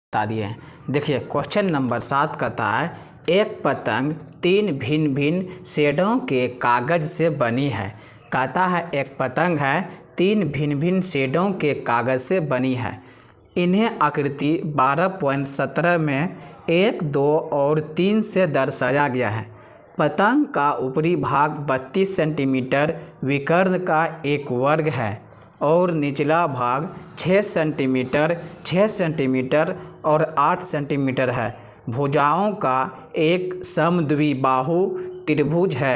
बता दिए हैं। देखिए क्वेश्चन नंबर 7 कहता है एक पतंग 3 भिन्न भिन्न शेडों के कागज़ से बनी है। कहता है एक पतंग है 3 भिन्न भिन्न शेडों के कागज़ से बनी है। इन्हें आकृति 12.17 में 1, 2 और 3 से दर्शाया गया है। पतंग का ऊपरी भाग 32 सेंटीमीटर विकर्ण का एक वर्ग है और निचला भाग 6 सेंटीमीटर, 6 सेंटीमीटर और 8 सेंटीमीटर है। भुजाओं का एक समद्विबाहु त्रिभुज है।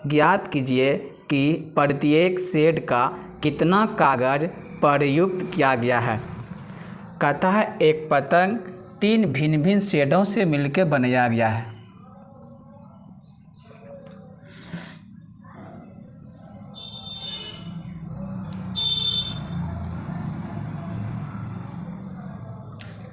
ज्ञात कीजिए कि प्रत्येक शेड का कितना कागज प्रयुक्त किया गया है। कहता है एक पतंग 3 भिन्न भिन्न शेडों से मिलकर बनाया गया है।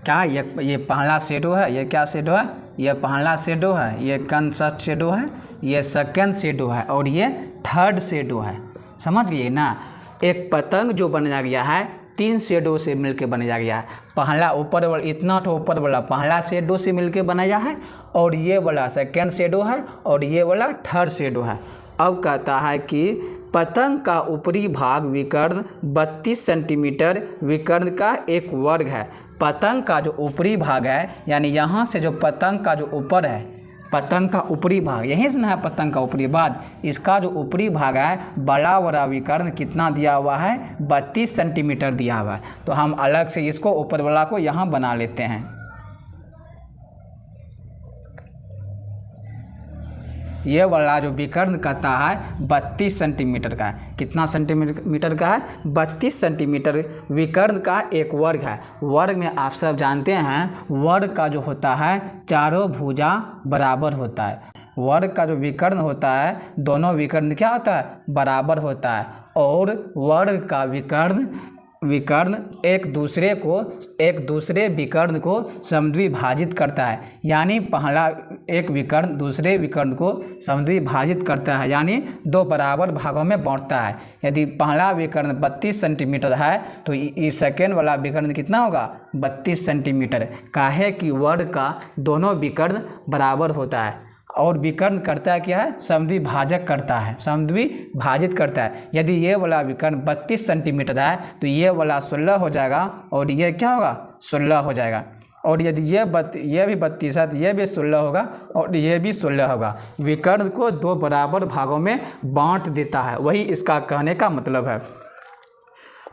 क्या ये पहला शेडो है, ये क्या शेडो है, ये पहला शेडो है, ये कंसर्ट शेडो है, ये सेकंड शेडो है और ये थर्ड शेडो है। समझ गए ना। एक पतंग जो बनाया गया है 3 शेडो से मिलकर बनाया गया है। पहला ऊपर वाला, इतना तो ऊपर वाला पहला शेडो से मिलकर बनाया है और ये वाला सेकंड शेडो है और ये वाला थर्ड शेडो है। अब कहता है कि पतंग का ऊपरी भाग विकर्ण 32 सेंटीमीटर विकर्ण का एक वर्ग है। पतंग का जो ऊपरी भाग है, यानी यहाँ से जो पतंग का जो ऊपर है, पतंग का ऊपरी भाग, यहीं से ना है पतंग का ऊपरी भाग, इसका जो ऊपरी भाग है बड़ा बड़ा विकर्ण कितना दिया हुआ है, 32 सेंटीमीटर दिया हुआ है। तो हम अलग से इसको ऊपर वाला को यहाँ बना लेते हैं। ये वाला जो विकर्ण कहता है 32 सेंटीमीटर का है। कितना सेंटीमीटर का है? 32 सेंटीमीटर विकर्ण का एक वर्ग है। वर्ग में आप सब जानते हैं वर्ग का जो होता है चारों भुजा बराबर होता है। वर्ग का जो विकर्ण होता है दोनों विकर्ण क्या होता है? बराबर होता है। और वर्ग का विकर्ण एक दूसरे विकर्ण को समद्विभाजित करता है। यानी पहला एक विकर्ण दूसरे विकर्ण को समद्विभाजित करता है, यानी 2 बराबर भागों में बांटता है। यदि पहला विकर्ण 32 सेंटीमीटर है तो इस सेकेंड वाला विकर्ण कितना होगा? 32 सेंटीमीटर। काहे कि वर्ग का दोनों विकर्ण बराबर होता है। और विकर्ण करता है क्या है? समद्विभाजक करता है, समद्विभाजित करता है। यदि ये वाला विकर्ण 32 सेंटीमीटर है तो ये वाला 16 हो जाएगा और ये क्या होगा? 16 हो जाएगा। और यदि ये भी 32 है तो ये भी 16 होगा और ये भी 16 होगा। विकर्ण को 2 बराबर भागों में बांट देता है, वही इसका कहने का मतलब है।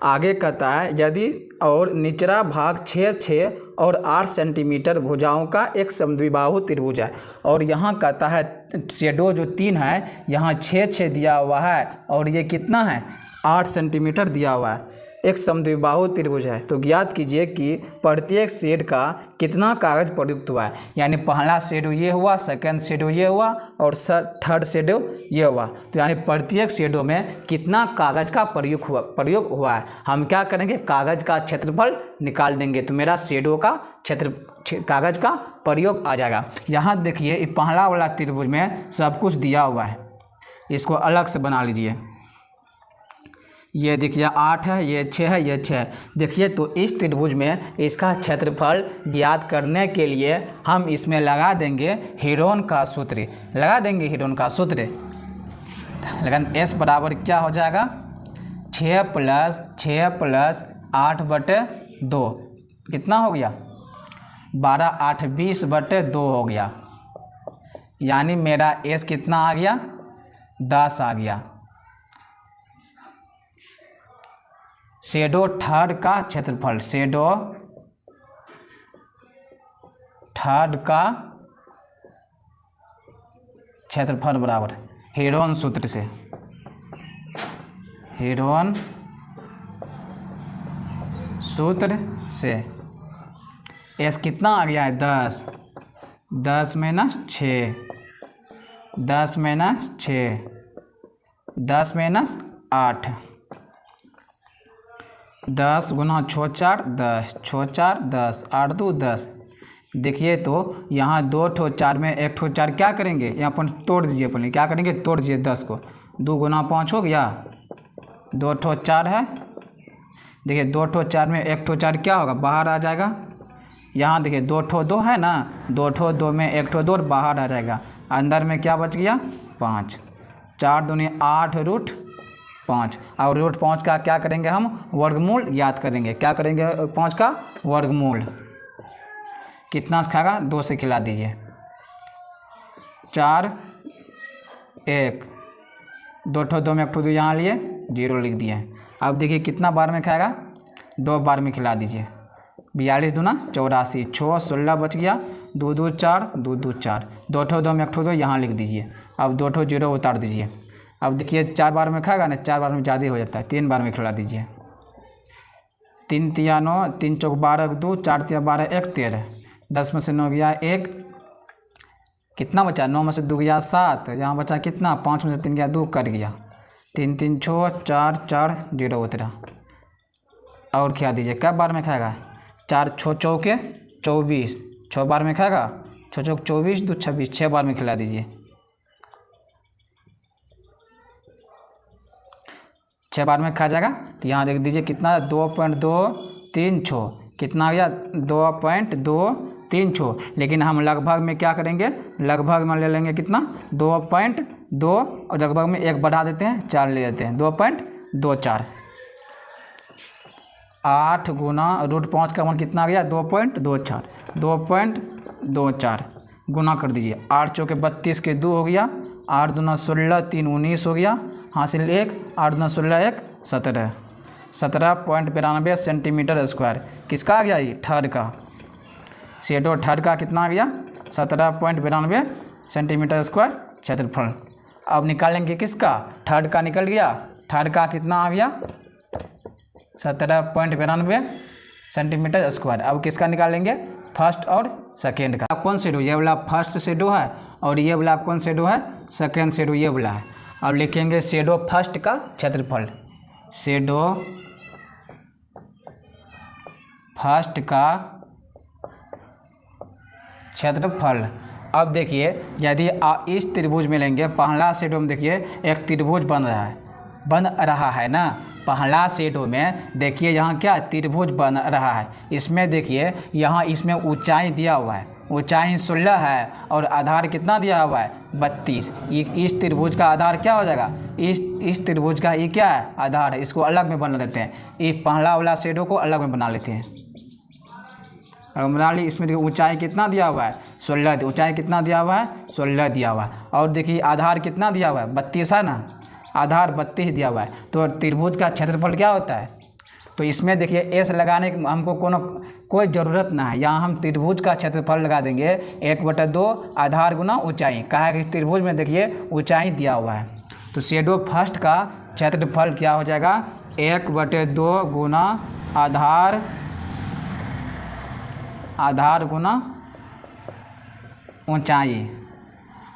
आगे कहता है यदि और निचला भाग 6, 6 और 8 सेंटीमीटर भुजाओं का एक समद्विबाहु त्रिभुज है। और यहाँ कहता है शेडो जो 3 है यहाँ 6, 6 दिया हुआ है और ये कितना है? 8 सेंटीमीटर दिया हुआ है। एक समद्विबाहु त्रिभुज है। तो ज्ञात कीजिए कि प्रत्येक शेड का कितना कागज प्रयुक्त हुआ है। यानी पहला शेडो ये हुआ, सेकंड शेडो ये हुआ और थर्ड शेडो ये हुआ। तो यानी प्रत्येक शेडो में कितना कागज का प्रयोग हुआ है। हम क्या करेंगे? कागज का क्षेत्रफल निकाल देंगे तो मेरा शेडो का कागज का प्रयोग आ जाएगा। यहाँ देखिए पहला वाला त्रिभुज में सब कुछ दिया हुआ है, इसको अलग से बना लीजिए। ये देखिए 8 है, ये 6 है, ये 6 है। देखिए तो इस त्रिभुज में इसका क्षेत्रफल ज्ञात करने के लिए हम इसमें लगा देंगे हेरोन का सूत्र। लगा देंगे हेरोन का सूत्र। लेकिन S बराबर क्या हो जाएगा? 6 प्लस 8/2 कितना हो गया? 12, 8, 20/2 हो गया। यानी मेरा S कितना आ गया? 10 आ गया। शेडो थर्ड का क्षेत्रफल, शेडो थर्ड का क्षेत्रफल बराबर हेरोन सूत्र से, हेरोन सूत्र से एस कितना आ गया है? 10, 10 - 6, 10 - 6, 10 - 8, 10 × 6, 4, 10, 6, 4, 10, 8, 2, 10। देखिए तो यहाँ 2 ठो 4 में 1 ठो 4 क्या करेंगे? यहाँ पर तोड़ दीजिए। पहले क्या करेंगे? तोड़ दीजिए 10 को। 2 × 5 हो गया, 2 ठो 4 है। देखिए 2 ठो 4 में 1 ठो 4 क्या होगा? बाहर आ जाएगा। यहाँ देखिए 2 ठो 2 है ना, 2 ठो 2 में 1 ठो 2 और बाहर आ जाएगा, अंदर में क्या बच गया 5, 4 दूनी 8 रूट 5। और रूट 5 का क्या करेंगे हम, वर्गमूल याद करेंगे। क्या करेंगे 5 का वर्गमूल, कितना से खाएगा 2 से खिला दीजिए, 4 1, 2 ठो 2 में 1 ठो 2 यहाँ लिए 0 लिख दिए। अब देखिए कितना बार में खाएगा, 2 बार में खिला दीजिए, 42 दूना 84, 6 16 बच गया, 2 2 4, 2 2 4, 2 ठो 2 में 1 ठो 2 यहाँ लिख दीजिए। अब 2 ठो 0 उतार दीजिए। अब देखिए 4 बार में खाएगा ना, 4 बार में ज़्यादा हो जाता है, 3 बार में खिला दीजिए। 3 तिया 9, 3 चौक 12 2, 4 तिया 12 1 13, 10 में से 9 गया 1, कितना बचा 9 में से 2 गया 7, यहाँ बचा कितना 5 में से 3 गया 2 कट गया, 3 3 6 4 4 0 उतरा। और खिला दीजिए, कब बार में खाएगा 4 6 चौके 24, 6 बार में खाएगा, 6 चौक 24 2 26, 6 बार में खिला दीजिए। 6 बार में खा जाएगा तो यहाँ देख दीजिए कितना 2.236, कितना आ गया 2.236। लेकिन हम लगभग में क्या करेंगे, लगभग में ले लेंगे कितना 2.2 और लगभग में 1 बढ़ा देते हैं 4 ले लेते हैं 2.24। 8 गुना रूट 5 का मान कितना आ गया 2.24, 2.24 गुना कर दीजिए। 8 चौके 32 के 2 हो गया, 8 दूना 16 3 19 हो गया, हासिल 1, 8 दूना 16 1 17, 17.92 सेंटीमीटर स्क्वायर। किसका आ गया ये थर्ड का, शेडो थर्ड का कितना आ गया 17.92 सेंटीमीटर स्क्वायर क्षेत्रफल। अब निकालेंगे किसका, थर्ड का निकल गया, थर्ड का कितना आ गया 17.92 सेंटीमीटर स्क्वायर। अब किसका निकालेंगे, फर्स्ट और सेकेंड का। कौन शेडो, ये वाला फर्स्ट शेडो है और ये वाला कौन शेडो है, सेकेंड शेडो ये वाला है। अब लिखेंगे शेडो फर्स्ट का क्षेत्रफल, शेडो फर्स्ट का क्षेत्रफल। अब देखिए यदि आप इस त्रिभुज में लेंगे, पहला शेडो में देखिए एक त्रिभुज बन रहा है ना, पहला शेडो में देखिए यहाँ क्या त्रिभुज बन रहा है। इसमें देखिए यहाँ इसमें ऊंचाई दिया हुआ है, ऊंचाई 16 है और आधार कितना दिया हुआ है 32। इस त्रिभुज का आधार क्या हो जाएगा, इस त्रिभुज का ये क्या है आधार है, इसको अलग में बना लेते हैं, ये पहला वाला शेडो को अलग में बना लेते हैं। और बना ली, इसमें देखिए ऊंचाई कितना दिया हुआ है 16, ऊंचाई कितना दिया हुआ है 16 दिया हुआ है। और देखिए आधार कितना दिया हुआ है 32 है ना, आधार 32 दिया हुआ है। तो त्रिभुज का क्षेत्रफल क्या होता है, तो इसमें देखिए एस लगाने की हमको कोई ज़रूरत ना है, यहाँ हम त्रिभुज का क्षेत्रफल लगा देंगे 1/2 आधार गुना ऊंचाई। कहा है कि इस त्रिभुज में देखिए ऊंचाई दिया हुआ है, तो शेडो फर्स्ट का क्षेत्रफल क्या हो जाएगा 1/2 गुना आधार गुना ऊंचाई।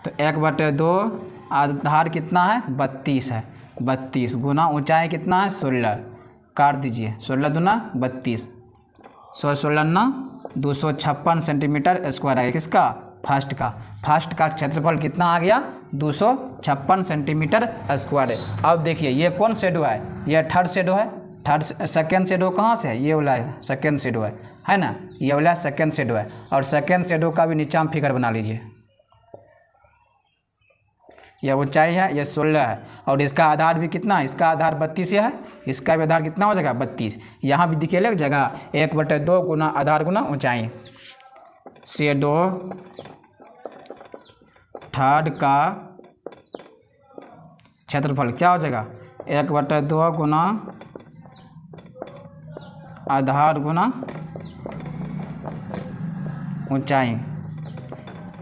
तो 1/2 आधार कितना है 32 है, 32 गुना ऊंचाई कितना है 16, काट दीजिए 16 दूना 32, 16 ना 256 सेंटीमीटर स्क्वायर है किसका, फर्स्ट का। फर्स्ट का क्षेत्रफल कितना आ गया 256 सेंटीमीटर स्क्वायर है। अब देखिए ये कौन शेडो है, ये थर्ड शेडो है, थर्ड सेकेंड शेडो कहाँ से है, ये वाला है सेकेंड शेडो है ना, ये वाला सेकेंड शेडो है। और सेकेंड शेडो का भी नीचे हम फिगर बना लीजिए, यह ऊंचाई है, यह 16 है और इसका आधार भी कितना है, इसका आधार 32 है, इसका भी आधार कितना हो जाएगा 32। यहाँ भी दिखे लग जाएगा 1/2 गुना आधार गुना ऊंचाई। शेडो थर्ड का क्षेत्रफल क्या हो जाएगा 1/2 गुना आधार गुना ऊंचाई।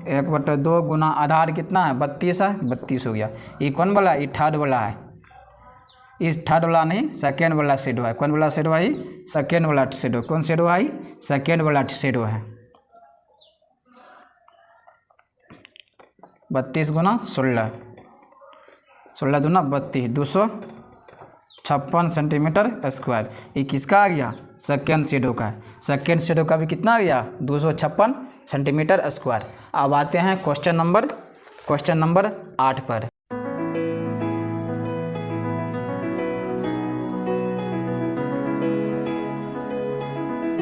1/2 गुना आधार कितना है 32 है, 32 हो गया। ये कौन वाला है, ये थर्ड वाला है, इस थर्ड वाला नहीं सेकेंड वाला शेडो है। कौन वाला शेडो है, सेकेंड वाला शेडो। कौन शेडो है, सेकेंड वाला शेडो है। 32 गुना 16, 16 दूना 32, 256 सेंटीमीटर स्क्वायर। ये किसका आ गया, सेकेंड शेडो का। सेकेंड शेडो का भी कितना आ गया 256 सेंटीमीटर स्क्वायर। अब आते हैं क्वेश्चन नंबर 8 पर।